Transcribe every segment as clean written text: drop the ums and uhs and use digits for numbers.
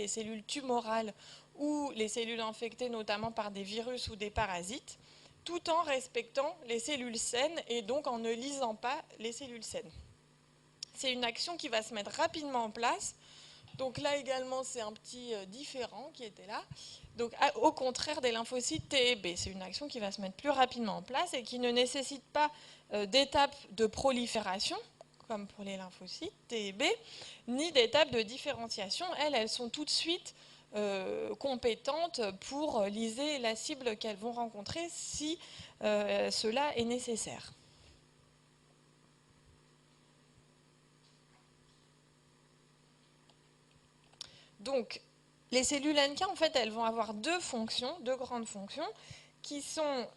les cellules tumorales ou les cellules infectées notamment par des virus ou des parasites, tout en respectant les cellules saines et donc en ne lysant pas les cellules saines. C'est une action qui va se mettre rapidement en place. Donc là également, c'est un petit différent qui était là. Donc au contraire des lymphocytes T et B, c'est une action qui va se mettre plus rapidement en place et qui ne nécessite pas d'étape de prolifération, comme pour les lymphocytes T et B, ni d'étape de différenciation. Elles sont tout de suite compétentes pour lyser la cible qu'elles vont rencontrer si cela est nécessaire. Donc, les cellules NK, en fait, elles vont avoir deux grandes fonctions, qui sont,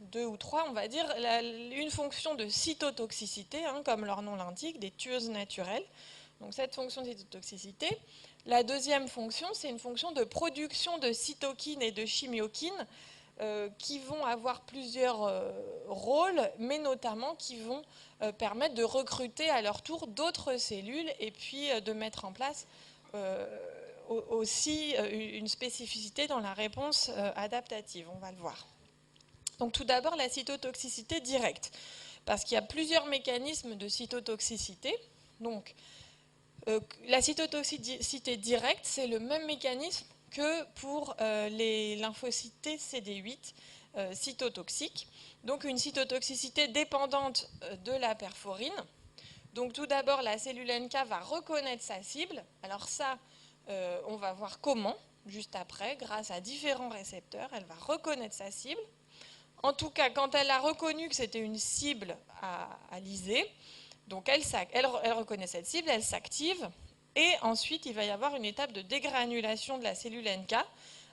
deux ou trois, on va dire. Une fonction de cytotoxicité, comme leur nom l'indique, des tueuses naturelles. Donc, cette fonction de cytotoxicité. La deuxième fonction, c'est une fonction de production de cytokines et de chimiokines, qui vont avoir plusieurs rôles, mais notamment qui vont permettre de recruter à leur tour d'autres cellules et puis de mettre en place aussi une spécificité dans la réponse adaptative, on va le voir. Donc tout d'abord la cytotoxicité directe, parce qu'il y a plusieurs mécanismes de cytotoxicité. Donc la cytotoxicité directe, c'est le même mécanisme que pour les lymphocytes CD8 cytotoxiques. Donc une cytotoxicité dépendante de la perforine. Donc tout d'abord, la cellule NK va reconnaître sa cible. Alors ça, on va voir comment, juste après, grâce à différents récepteurs, elle va reconnaître sa cible. En tout cas, quand elle a reconnu que c'était une cible à lyser, donc elle reconnaît cette cible, elle s'active, et ensuite il va y avoir une étape de dégranulation de la cellule NK,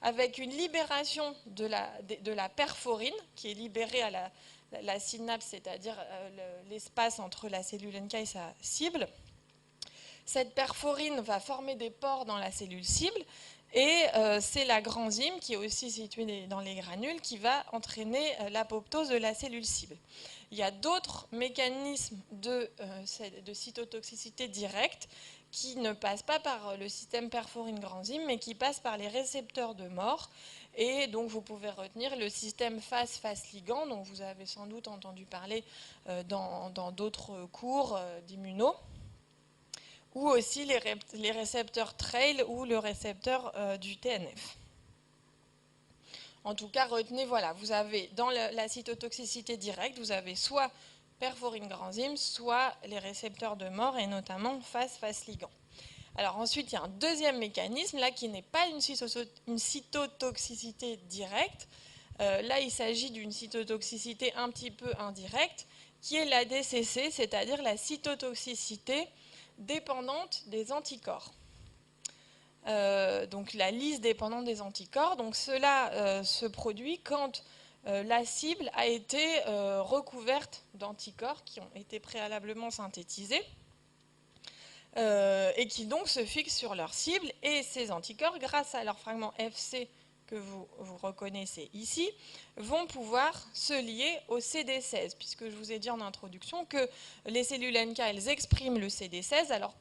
avec une libération de la perforine, qui est libérée à la synapse, c'est-à-dire l'espace entre la cellule NK et sa cible. Cette perforine va former des pores dans la cellule cible, et c'est la granzyme, qui est aussi située dans les granules, qui va entraîner l'apoptose de la cellule cible. Il y a d'autres mécanismes de cytotoxicité directe qui ne passent pas par le système perforine-granzyme, mais qui passent par les récepteurs de mort. Et donc vous pouvez retenir le système phase-ligand, dont vous avez sans doute entendu parler dans d'autres cours d'immuno, ou aussi les récepteurs TRAIL ou le récepteur du TNF. En tout cas, retenez, voilà, vous avez dans la cytotoxicité directe, vous avez soit perforine-granzyme, soit les récepteurs de mort, et notamment phase-ligand. Alors ensuite, il y a un deuxième mécanisme, là, qui n'est pas une cytotoxicité directe. Là, il s'agit d'une cytotoxicité un petit peu indirecte, qui est la DCC, c'est-à-dire la cytotoxicité dépendante des anticorps. Donc la lyse dépendante des anticorps. Donc cela se produit quand la cible a été recouverte d'anticorps qui ont été préalablement synthétisés et qui donc se fixent sur leur cible. Et ces anticorps, grâce à leur fragment FC que vous reconnaissez ici, vont pouvoir se lier au CD16, puisque je vous ai dit en introduction que les cellules NK, elles expriment le CD16, alors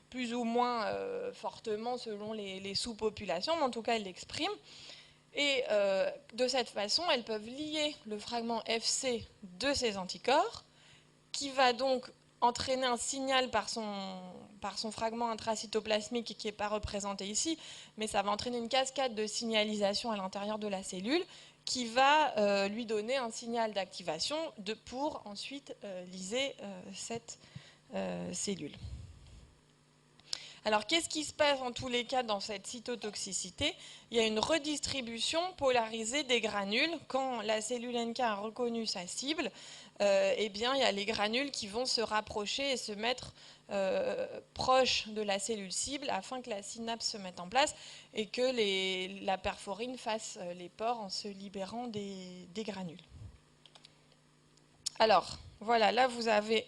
plus ou moins fortement selon les sous-populations, mais en tout cas, elles l'expriment. Et de cette façon, elles peuvent lier le fragment FC de ces anticorps, qui va donc entraîner un signal par son fragment intracytoplasmique qui n'est pas représenté ici, mais ça va entraîner une cascade de signalisation à l'intérieur de la cellule qui va lui donner un signal d'activation pour ensuite lyser cette cellule. Alors, qu'est-ce qui se passe en tous les cas dans cette cytotoxicité? Il y a une redistribution polarisée des granules. Quand la cellule NK a reconnu sa cible, eh bien, il y a les granules qui vont se rapprocher et se mettre proches de la cellule cible afin que la synapse se mette en place et que la perforine fasse les pores en se libérant des granules. Alors, voilà, là vous avez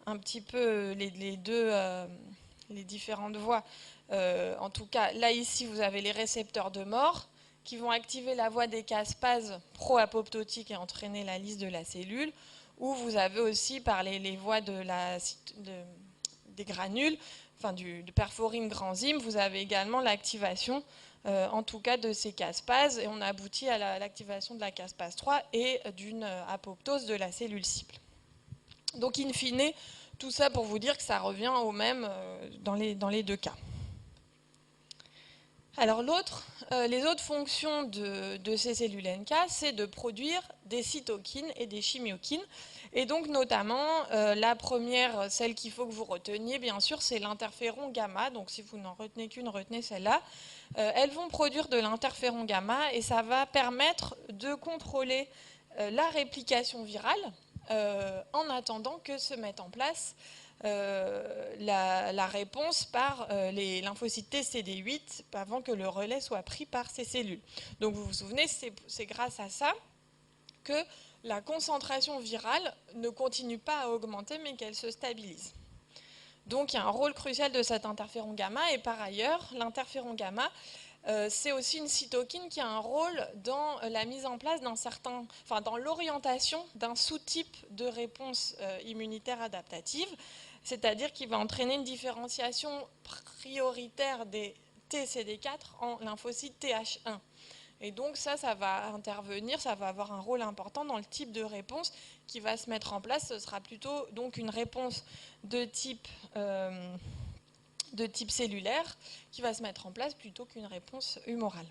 un petit peu les différentes voies. En tout cas, là ici vous avez les récepteurs de mort qui vont activer la voie des caspases pro-apoptotiques et entraîner la lyse de la cellule, ou vous avez aussi par les voies des des granules, enfin du perforine granzyme, vous avez également l'activation, en tout cas de ces caspases, et on aboutit à l'activation de la caspase 3 et d'une apoptose de la cellule cible. Donc in fine, tout ça pour vous dire que ça revient au même dans les deux cas. Alors les autres fonctions de ces cellules NK, c'est de produire des cytokines et des chimiokines. Et donc notamment, la première, celle qu'il faut que vous reteniez, bien sûr, c'est l'interféron gamma. Donc si vous n'en retenez qu'une, retenez celle-là. Elles vont produire de l'interféron gamma et ça va permettre de contrôler la réplication virale en attendant que se mette en place la réponse par les lymphocytes TCD8 avant que le relais soit pris par ces cellules. Donc vous vous souvenez, c'est grâce à ça que la concentration virale ne continue pas à augmenter mais qu'elle se stabilise. Donc il y a un rôle crucial de cet interféron gamma et par ailleurs l'interféron gamma c'est aussi une cytokine qui a un rôle dans la mise en place dans l'orientation d'un sous-type de réponse immunitaire adaptative, c'est-à-dire qu'il va entraîner une différenciation prioritaire des TCD4 en lymphocytes TH1. Et donc ça va intervenir, ça va avoir un rôle important dans le type de réponse qui va se mettre en place. Ce sera plutôt donc une réponse de type cellulaire qui va se mettre en place plutôt qu'une réponse humorale.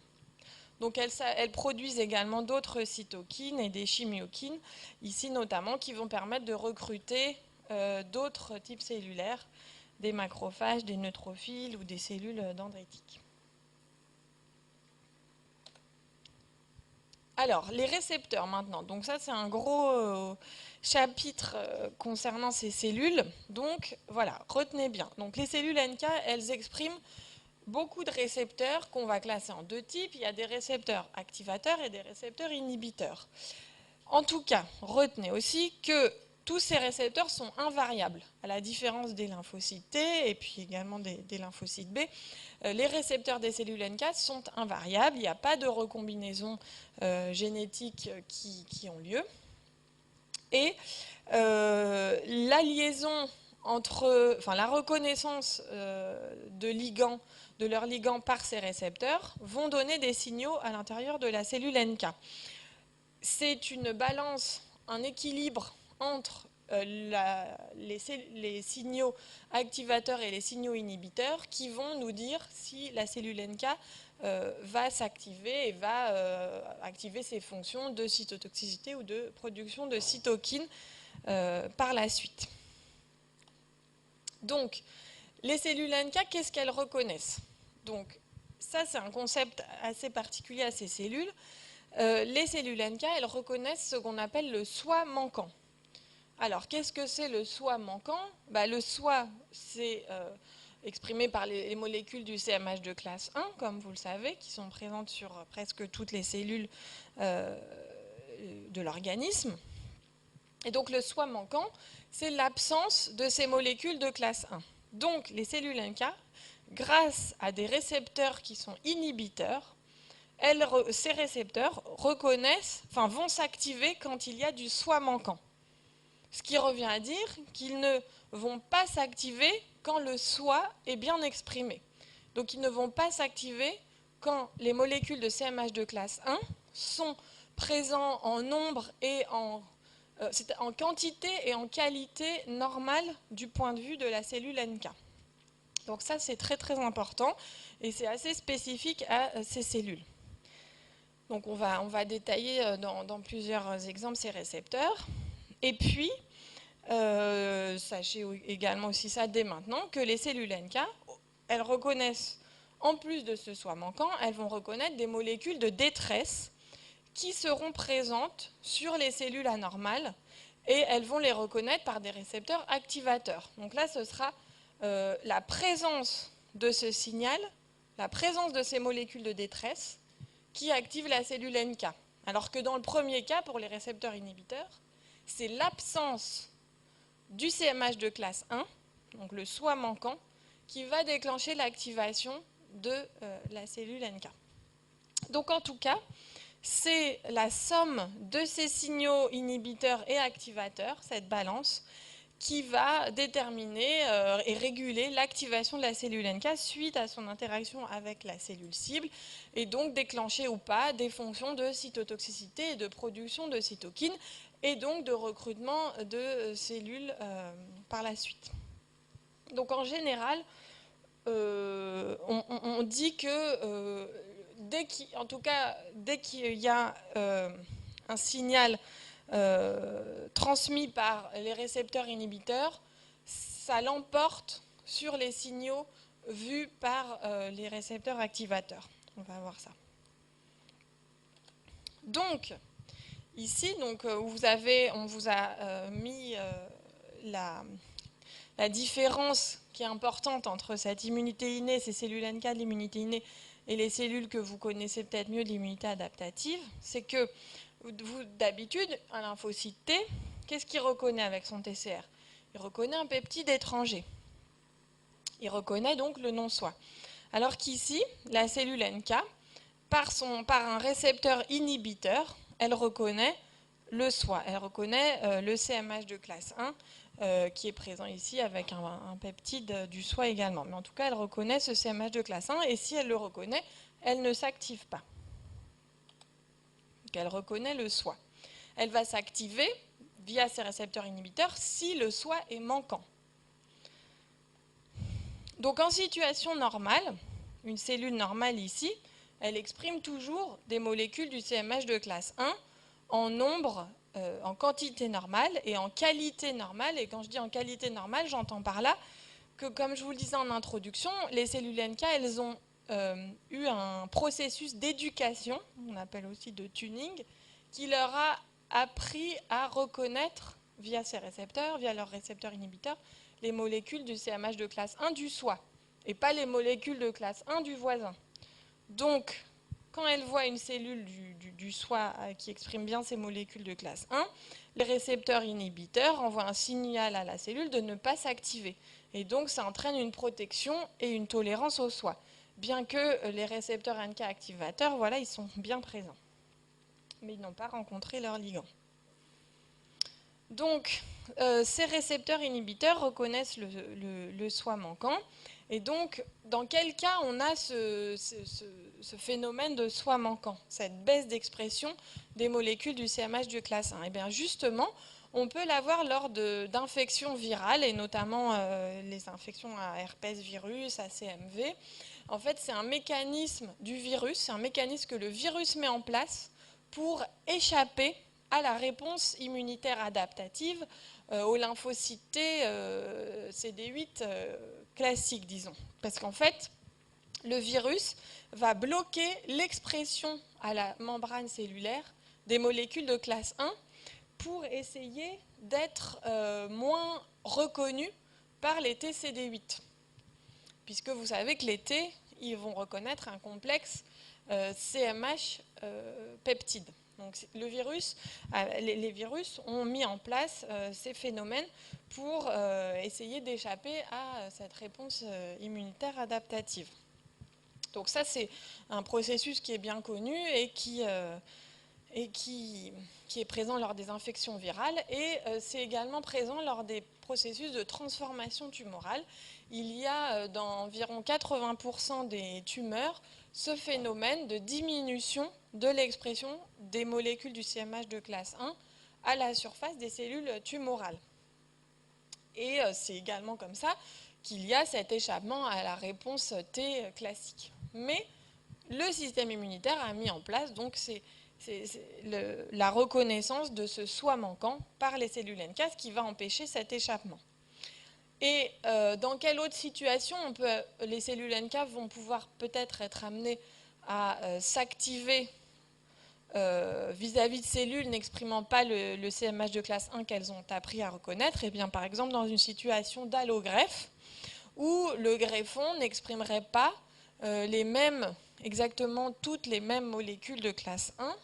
Donc elles produisent également d'autres cytokines et des chimiokines, ici notamment, qui vont permettre de recruter d'autres types cellulaires, des macrophages, des neutrophiles ou des cellules dendritiques. Alors, les récepteurs maintenant. Donc ça, c'est un gros chapitre concernant ces cellules. Donc voilà, retenez bien. Donc les cellules NK, elles expriment beaucoup de récepteurs qu'on va classer en deux types. Il y a des récepteurs activateurs et des récepteurs inhibiteurs. En tout cas, retenez aussi que tous ces récepteurs sont invariables, à la différence des lymphocytes T et puis également des lymphocytes B. Les récepteurs des cellules NK sont invariables, il n'y a pas de recombinaison génétique qui ont lieu. Et la liaison la reconnaissance de leurs ligands par ces récepteurs vont donner des signaux à l'intérieur de la cellule NK. C'est une balance, un équilibre entre les signaux activateurs et les signaux inhibiteurs qui vont nous dire si la cellule NK va s'activer et va activer ses fonctions de cytotoxicité ou de production de cytokines par la suite. Donc, les cellules NK, qu'est-ce qu'elles reconnaissent? Donc, ça, c'est un concept assez particulier à ces cellules. Les cellules NK, elles reconnaissent ce qu'on appelle le soi manquant. Alors, qu'est-ce que c'est le soi manquant? Le soi, c'est exprimé par les molécules du CMH de classe 1, comme vous le savez, qui sont présentes sur presque toutes les cellules de l'organisme. Et donc, le soi manquant, c'est l'absence de ces molécules de classe 1. Donc, les cellules NK, grâce à des récepteurs qui sont inhibiteurs, ces récepteurs vont s'activer quand il y a du soi manquant. Ce qui revient à dire qu'ils ne vont pas s'activer quand le soi est bien exprimé. Donc ils ne vont pas s'activer quand les molécules de CMH de classe 1 sont présents en nombre et en quantité et en qualité normale du point de vue de la cellule NK. Donc ça, c'est très très important et c'est assez spécifique à ces cellules. Donc on va détailler dans plusieurs exemples ces récepteurs. Et puis, sachez également aussi ça dès maintenant, que les cellules NK, elles reconnaissent, en plus de ce soi manquant, elles vont reconnaître des molécules de détresse qui seront présentes sur les cellules anormales et elles vont les reconnaître par des récepteurs activateurs. Donc là, ce sera la présence de ce signal, la présence de ces molécules de détresse qui active la cellule NK. Alors que dans le premier cas, pour les récepteurs inhibiteurs, c'est l'absence du CMH de classe 1, donc le soi manquant, qui va déclencher l'activation de la cellule NK. Donc en tout cas, c'est la somme de ces signaux inhibiteurs et activateurs, cette balance, qui va déterminer et réguler l'activation de la cellule NK suite à son interaction avec la cellule cible, et donc déclencher ou pas des fonctions de cytotoxicité et de production de cytokines, et donc de recrutement de cellules par la suite. Donc en général, on dit que dès qu'il y a un signal transmis par les récepteurs inhibiteurs, ça l'emporte sur les signaux vus par les récepteurs activateurs. On va voir ça. Donc, ici, on vous a mis la différence qui est importante entre cette immunité innée, ces cellules NK de l'immunité innée, et les cellules que vous connaissez peut-être mieux de l'immunité adaptative, c'est que d'habitude, un lymphocyte T, qu'est-ce qu'il reconnaît avec son TCR? Il reconnaît un peptide étranger. Il reconnaît donc le non-soi. Alors qu'ici, la cellule NK, par un récepteur inhibiteur, elle reconnaît le soi. Elle reconnaît le CMH de classe 1 qui est présent ici avec un peptide du soi également. Mais en tout cas, elle reconnaît ce CMH de classe 1 et si elle le reconnaît, elle ne s'active pas. Donc elle reconnaît le soi. Elle va s'activer via ces récepteurs inhibiteurs si le soi est manquant. Donc en situation normale, une cellule normale ici, elle exprime toujours des molécules du CMH de classe 1 en nombre, en quantité normale et en qualité normale. Et quand je dis en qualité normale, j'entends par là que, comme je vous le disais en introduction, les cellules NK, elles ont eu un processus d'éducation, on appelle aussi de tuning, qui leur a appris à reconnaître, via ces récepteurs, via leurs récepteurs inhibiteurs, les molécules du CMH de classe 1 du soi, et pas les molécules de classe 1 du voisin. Donc, quand elle voit une cellule du soi qui exprime bien ces molécules de classe 1, les récepteurs inhibiteurs envoient un signal à la cellule de ne pas s'activer. Et donc, ça entraîne une protection et une tolérance au soi. Bien que les récepteurs NK activateurs, voilà, ils sont bien présents. Mais ils n'ont pas rencontré leur ligand. Donc, ces récepteurs inhibiteurs reconnaissent le soi manquant. Et donc, dans quel cas on a ce phénomène de soi manquant, cette baisse d'expression des molécules du CMH de classe 1? Et bien justement, on peut l'avoir lors d'infections virales, et notamment les infections à herpès virus, à CMV. En fait, c'est un mécanisme du virus, c'est un mécanisme que le virus met en place pour échapper à la réponse immunitaire adaptative aux lymphocytes T CD8 classiques, disons. Parce qu'en fait, le virus va bloquer l'expression à la membrane cellulaire des molécules de classe 1 pour essayer d'être moins reconnu par les T CD8. Puisque vous savez que les T, ils vont reconnaître un complexe CMH peptide. Donc les virus ont mis en place ces phénomènes pour essayer d'échapper à cette réponse immunitaire adaptative. Donc ça, c'est un processus qui est bien connu et qui est présent lors des infections virales, et c'est également présent lors des processus de transformation tumorale. Il y a dans environ 80% des tumeurs ce phénomène de diminution de l'expression des molécules du CMH de classe 1 à la surface des cellules tumorales. Et c'est également comme ça qu'il y a cet échappement à la réponse T classique. Mais le système immunitaire a mis en place donc la reconnaissance de ce soi manquant par les cellules NK, ce qui va empêcher cet échappement. Et dans quelle autre situation les cellules NK vont pouvoir peut-être être amenées à s'activer vis-à-vis de cellules n'exprimant pas le CMH de classe 1 qu'elles ont appris à reconnaître? Et bien, par exemple, dans une situation d'allogreffe, où le greffon n'exprimerait pas exactement toutes les mêmes molécules de classe 1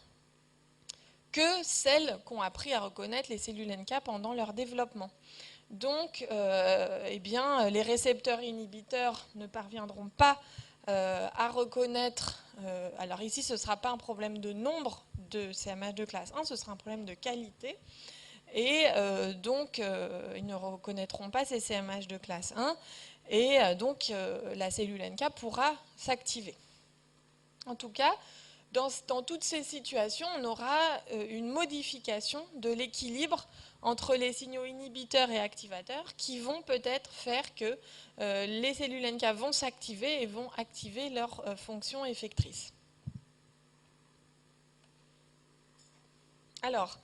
que celles qu'ont appris à reconnaître les cellules NK pendant leur développement. Donc, eh bien, les récepteurs inhibiteurs ne parviendront pas à reconnaître, alors ici ce ne sera pas un problème de nombre de CMH de classe 1, ce sera un problème de qualité, et donc ils ne reconnaîtront pas ces CMH de classe 1, et donc la cellule NK pourra s'activer. En tout cas, dans toutes ces situations, on aura une modification de l'équilibre entre les signaux inhibiteurs et activateurs qui vont peut-être faire que les cellules NK vont s'activer et vont activer leur fonction effectrice. Alors,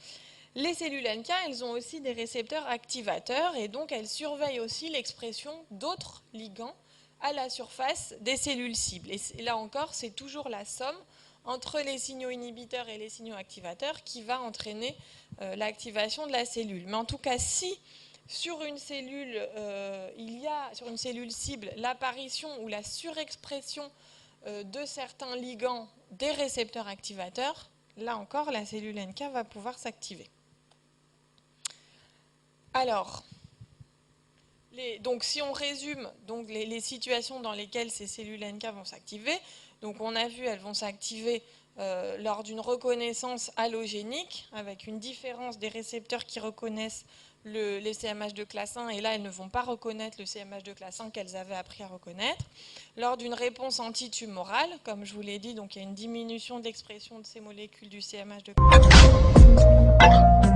les cellules NK, elles ont aussi des récepteurs activateurs et donc elles surveillent aussi l'expression d'autres ligands à la surface des cellules cibles. Et là encore, c'est toujours la somme entre les signaux inhibiteurs et les signaux activateurs qui va entraîner l'activation de la cellule. Mais en tout cas, si sur une cellule, il y a sur une cellule cible l'apparition ou la surexpression de certains ligands des récepteurs activateurs, là encore, la cellule NK va pouvoir s'activer. Alors, donc si on résume donc les situations dans lesquelles ces cellules NK vont s'activer, donc on a vu, elles vont s'activer lors d'une reconnaissance allogénique, avec une différence des récepteurs qui reconnaissent les CMH de classe 1, et là elles ne vont pas reconnaître le CMH de classe 1 qu'elles avaient appris à reconnaître. Lors d'une réponse antitumorale, comme je vous l'ai dit, donc il y a une diminution d'expression de ces molécules du CMH de classe 1.